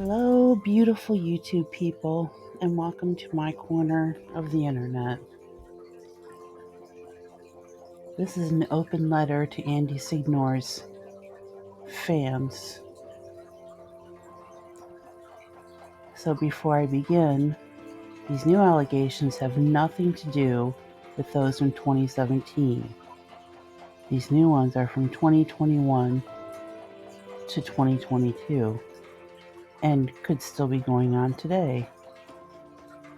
Hello, beautiful YouTube people, and welcome to my corner of the internet. This is an open letter to Andy Signor's fans. So before I begin, these new allegations have nothing to do with those from 2017. These new ones are from 2021 to 2022 and could still be going on today.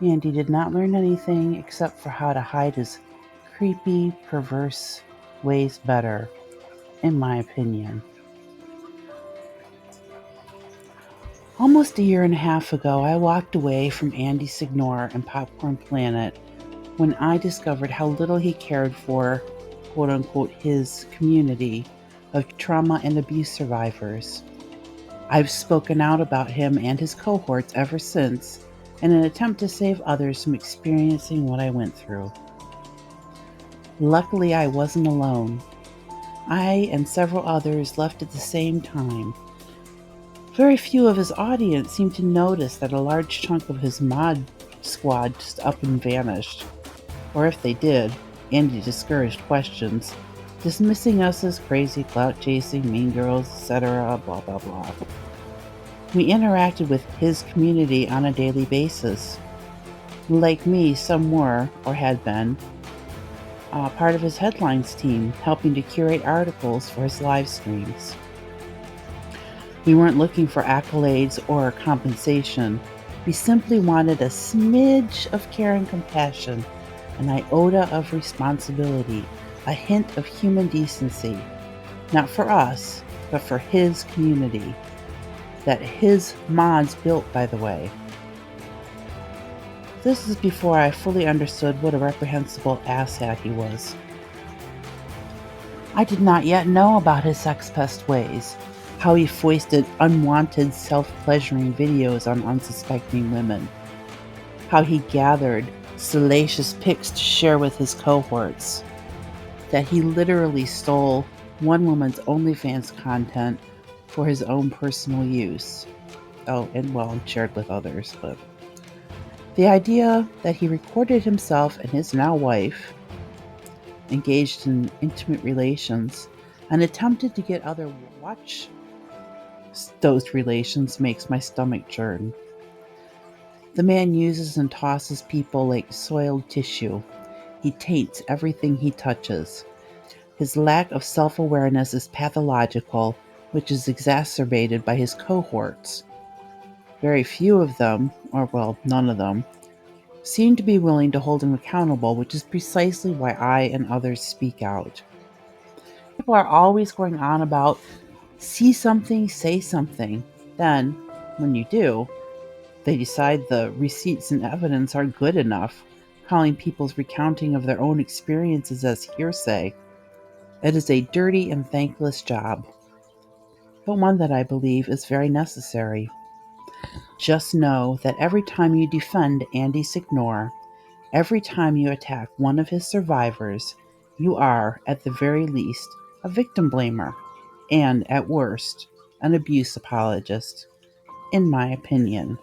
Andy did not learn anything except for how to hide his creepy, perverse ways better, in my opinion. Almost a year and a half ago, I walked away from Andy Signor and Popcorn Planet when I discovered how little he cared for, quote unquote, his community of trauma and abuse survivors. I've spoken out about him and his cohorts ever since in an attempt to save others from experiencing what I went through. Luckily, I wasn't alone. I and several others left at the same time. Very few of his audience seemed to notice that a large chunk of his mod squad just up and vanished. Or if they did, Andy discouraged questions, dismissing us as crazy, clout-chasing, mean girls, etc., blah blah blah. We interacted with his community on a daily basis. Like me, some were, or had been, part of his headlines team, helping to curate articles for his live streams. We weren't looking for accolades or compensation. We simply wanted a smidge of care and compassion, an iota of responsibility, a hint of human decency. Not for us, but for his community. That his mods built, by the way. This is before I fully understood what a reprehensible asshat he was. I did not yet know about his sex pest ways, how he foisted unwanted self-pleasuring videos on unsuspecting women, how he gathered salacious pics to share with his cohorts, that he literally stole one woman's OnlyFans content for his own personal use. Oh, and well, shared with others, but the idea that he recorded himself and his now wife engaged in intimate relations and attempted to get others to watch those relations makes my stomach churn. The man uses and tosses people like soiled tissue. He taints everything he touches. His lack of self-awareness is pathological, which is exacerbated by his cohorts. Very few of them, or well, none of them, seem to be willing to hold him accountable, which is precisely why I and others speak out. People are always going on about, see something, say something. Then, when you do, they decide the receipts and evidence are good enough, calling people's recounting of their own experiences as hearsay. It is a dirty and thankless job, but one that I believe is very necessary. Just know that every time you defend Andy Signor, every time you attack one of his survivors, you are, at the very least, a victim blamer, and, at worst, an abuse apologist, in my opinion.